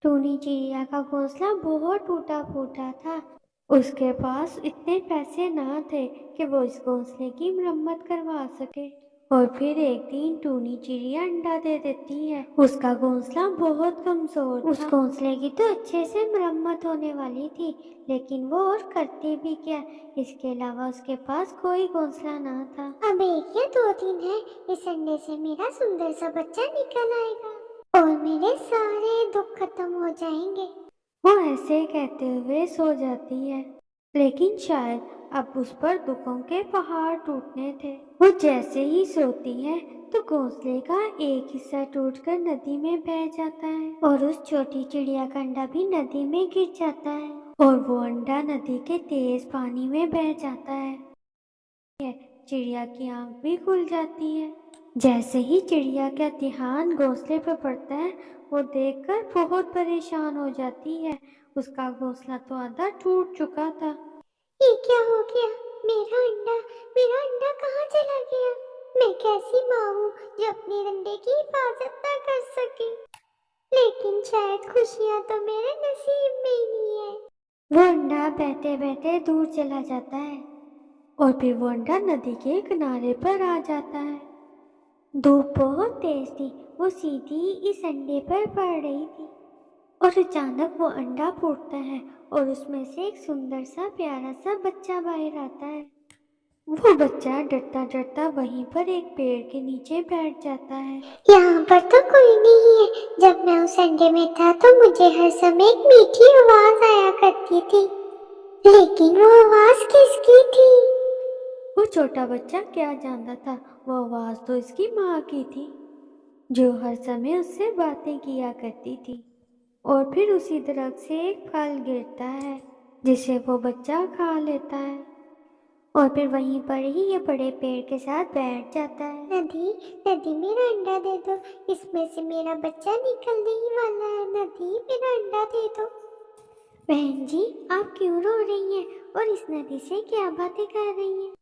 टूनी चिड़िया का घोंसला बहुत टूटा फूटा था। उसके पास इतने पैसे ना थे कि वो इस घोंसले की मरम्मत करवा सके। और फिर एक दिन टूनी चिड़िया अंडा दे देती है। उसका घोंसला बहुत कमजोर था। उस घोंसले की तो अच्छे से मरम्मत होने वाली थी, लेकिन वो और करती भी क्या। इसके अलावा उसके पास कोई घोंसला ना था। अब 1 या 2 दिन है, इस अंडे से मेरा सुंदर सा बच्चा निकल आएगा और मेरे सारे दुख खत्म हो जाएंगे। वो ऐसे कहते हुए सो जाती है, लेकिन शायद अब उस पर दुखों के पहाड़ टूटने थे। वो जैसे ही सोती है तो घोंसले का एक हिस्सा टूटकर नदी में बह जाता है और उस छोटी चिड़िया का अंडा भी नदी में गिर जाता है और वो अंडा नदी के तेज पानी में बह जाता है। चिड़िया की आंख भी खुल जाती है। जैसे ही चिड़िया का ध्यान घोंसले पर पड़ता है, वो देखकर बहुत परेशान हो जाती है। उसका घोंसला तो आधा टूट चुका था। ये क्या हो गया? मेरा अंडा कहाँ चला गया? मैं कैसी माँ हूँ जो अपने अंडे की हिफाजत ना कर सके। लेकिन शायद खुशियाँ तो मेरे नसीब में ही नहीं है। वो अंडा बहते बहते दूर चला जाता है और फिर वो अंडा नदी के किनारे पर आ जाता है। धूप बहुत तेज थी, वो सीधी इस अंडे पर पड़ रही थी और अचानक वो अंडा फूटता है और उसमें से एक सुंदर सा प्यारा सा बच्चा बाहर आता है। वो बच्चा डरता डरता वहीं पर एक पेड़ के नीचे बैठ जाता है। यहाँ पर तो कोई नहीं है। जब मैं उस अंडे में था तो मुझे हर समय एक मीठी आवाज आया करती थी, लेकिन वो आवाज किसकी थी? वो छोटा बच्चा क्या जानता था, वो आवाज तो इसकी माँ की थी, जो हर समय उससे बातें किया करती थी। और फिर उसी दरख्त से एक फल गिरता है जिसे वो बच्चा खा लेता है और फिर वहीं पर ही ये बड़े पेड़ के साथ बैठ जाता है। नदी, नदी मेरा अंडा दे दो, इसमें से मेरा बच्चा निकलने ही वाला है। नदी मेरा अंडा दे दो। बहन जी, आप क्यों रो रही हैं और इस नदी से क्या बातें कर रही हैं?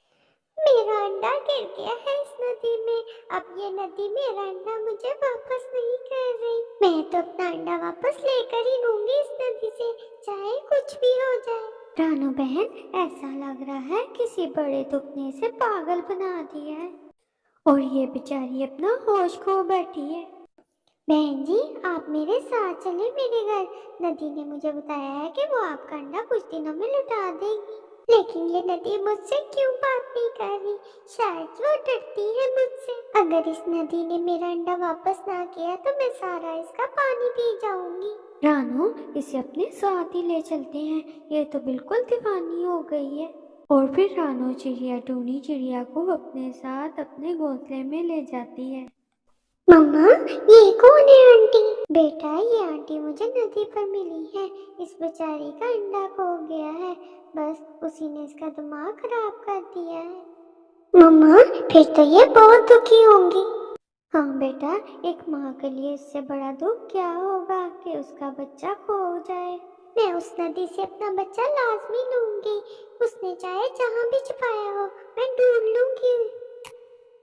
मेरा अंडा गिर गया है इस नदी में। अब ये नदी मेरा अंडा मुझे वापस नहीं कर रही। मैं तो अपना अंडा वापस लेकर ही लूंगी इस नदी से, चाहे कुछ भी हो जाए। रानू बहन, ऐसा लग रहा है किसी बड़े दुख ने इसे पागल बना दिया है और ये बेचारी अपना होश खो बैठी है। बहन जी, आप मेरे साथ चले मेरे घर। नदी ने मुझे बताया है कि वो आपका अंडा कुछ दिनों में लौटा देगी। लेकिन ये नदी मुझसे क्यों बात नहीं कर रही? शायद वो डरती है मुझसे। अगर इस नदी ने मेरा अंडा वापस ना किया तो मैं सारा इसका पानी पी जाऊंगी। रानू, इसे अपने साथ ही ले चलते हैं, ये तो बिल्कुल दीवानी हो गई है। और फिर रानू चिड़िया टूनी चिड़िया को अपने साथ अपने घोंसले में ले जाती है। मम्मा, ये कौन है आंटी? बेटा, ये आंटी मुझे नदी पर मिली है। इस बेचारी का अंडा खो गया है, बस उसी ने इसका दिमाग खराब कर दिया है। मम्मा, फिर तो ये बहुत दुखी होंगी। हाँ बेटा, एक माँ के लिए इससे बड़ा दुख क्या होगा कि उसका बच्चा खो जाए। मैं उस नदी से अपना बच्चा लाजमी लूंगी। उसने चाहे जहाँ भी छुपाया हो, मैं ढूंढ लूंगी।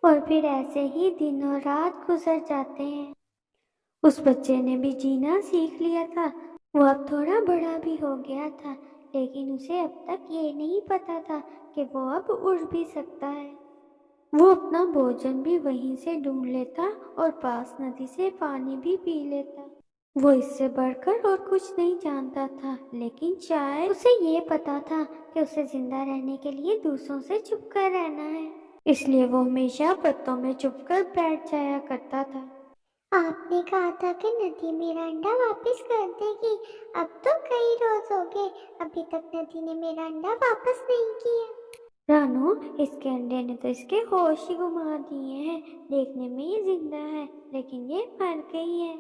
और फिर ऐसे ही दिन और रात गुजर जाते हैं। उस बच्चे ने भी जीना सीख लिया था। वो अब थोड़ा बड़ा भी हो गया था, लेकिन उसे अब तक ये नहीं पता था कि वो अब उड़ भी सकता है। वो अपना भोजन भी वहीं से ढूंढ लेता और पास नदी से पानी भी पी लेता। वो इससे बढ़कर और कुछ नहीं जानता था, लेकिन शायद उसे ये पता था कि उसे जिंदा रहने के लिए दूसरों से छुपकर रहना है। इसलिए वो हमेशा पत्तों में छुपकर बैठ जाया करता था। आपने कहा था कि नदी मेरा अंडा वापस कर देगी। अब तो कई रोज हो गए, अभी तक नदी ने मेरा अंडा वापस नहीं किया। रानू, इसके अंडे ने तो इसके होश ही गुमा दिए हैं। देखने में ये जिंदा है, लेकिन ये मर गई है।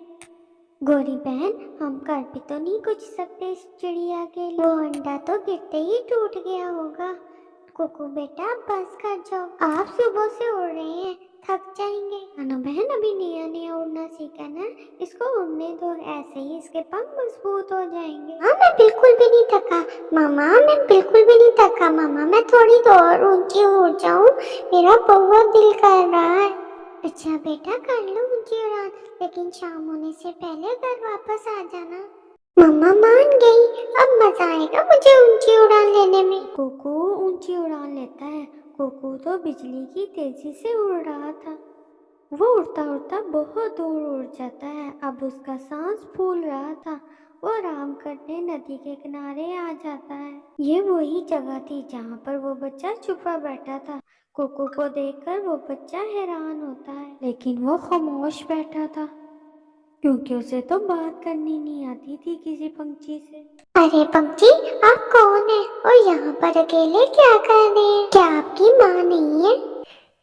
गोरी बहन, हम कर भी तो नहीं कुछ सकते इस चिड़िया के लिए। वो अंडा तो गिरते ही टूट गया होगा। कुकू बेटा, बस कर जाओ। आप सुबह से उड़ रहे हैं, थक जाएंगे। रानू बहन, अभी नया नया उड़ना सीखा ना, इसको उड़ने दो, ऐसे ही इसके पंख मजबूत हो जाएंगे। हाँ, मैं बिल्कुल भी नहीं थका मामा, मैं बिल्कुल भी नहीं थका मामा। मैं थोड़ी तो और ऊंची उड़ जाऊं, मेरा बहुत दिल कर रहा है। अच्छा बेटा, कर लो ऊंची उड़ान, लेकिन शाम होने से पहले घर वापस आ जाना। मम्मा मान गई, अब मजा आएगा मुझे ऊंची उड़ान लेने में। कोको ऊंची उड़ान लेता है। कोको तो बिजली की तेजी से उड़ रहा था। वो उड़ता उड़ता बहुत दूर उड़ जाता है। अब उसका सांस फूल रहा था। वो आराम करने नदी के किनारे आ जाता है। ये वही जगह थी जहाँ पर वो बच्चा छुपा बैठा था। कोको को देखकर वो बच्चा हैरान होता है, लेकिन वो खामोश बैठा था क्योंकि उसे तो बात करनी नहीं आती थी किसी पंछी से। अरे पंछी, आप कौन है और यहाँ पर अकेले क्या कर रहे हैं? क्या आपकी माँ नहीं है?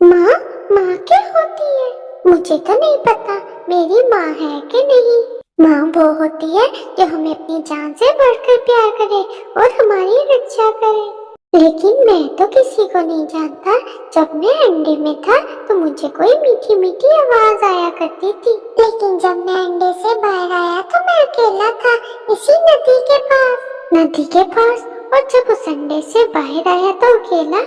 माँ? माँ क्या होती है? मुझे तो नहीं पता मेरी माँ है कि नहीं। माँ वो होती है जो हमें अपनी जान से बढ़कर प्यार करे और हमारी रक्षा करे। लेकिन मैं तो किसी को नहीं जानता। जब मैं अंडे में था तो मुझे कोई मीठी मीठी आवाज आया करती थी, लेकिन जब मैं अंडे से बाहर आया तो मैं अकेला था इसी नदी के पास। नदी के पास? और जब उस अंडे से बाहर आया तो अकेला?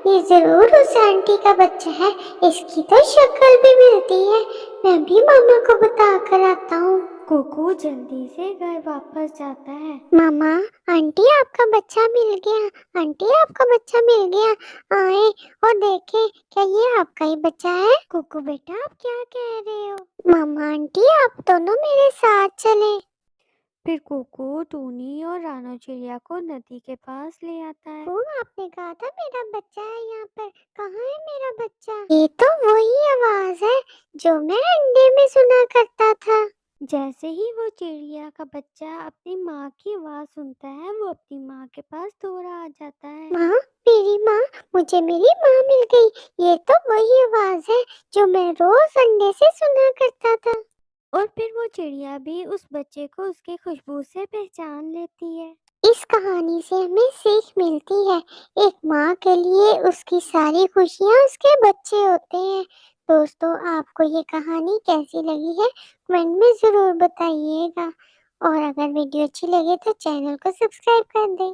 ये जरूर उस आंटी का बच्चा है, इसकी तो शक्ल भी मिलती है। मैं भी मामा को बता कर आता हूँ। कोको जल्दी से घर वापस जाता है। मामा, आंटी आपका बच्चा मिल गया। आंटी आपका बच्चा मिल गया, आए और देखें क्या ये आपका ही बच्चा है? कुकू बेटा, आप क्या कह रहे हो? मामा आंटी, आप दोनों मेरे साथ चले। फिर कोको टूनी और रानो चिड़िया को नदी के पास ले आता है। वो आपने कहा था मेरा बच्चा है यहाँ पर, कहाँ है मेरा बच्चा? ये तो वही आवाज है जो मैं अंडे में सुना करता था। जैसे ही वो चिड़िया का बच्चा अपनी माँ की आवाज सुनता है, वो अपनी माँ के पास दौड़ा आ जाता है। माँ, मेरी माँ, मुझे मेरी माँ मिल गई। ये तो वही आवाज है जो मैं रोज अंडे से सुना करता था। और फिर वो चिड़िया भी उस बच्चे को उसकी खुशबू से पहचान लेती है। इस कहानी से हमें सीख मिलती है, एक माँ के लिए उसकी सारी खुशियाँ उसके बच्चे होते हैं। दोस्तों, आपको ये कहानी कैसी लगी है कमेंट में ज़रूर बताइएगा, और अगर वीडियो अच्छी लगे तो चैनल को सब्सक्राइब कर दें।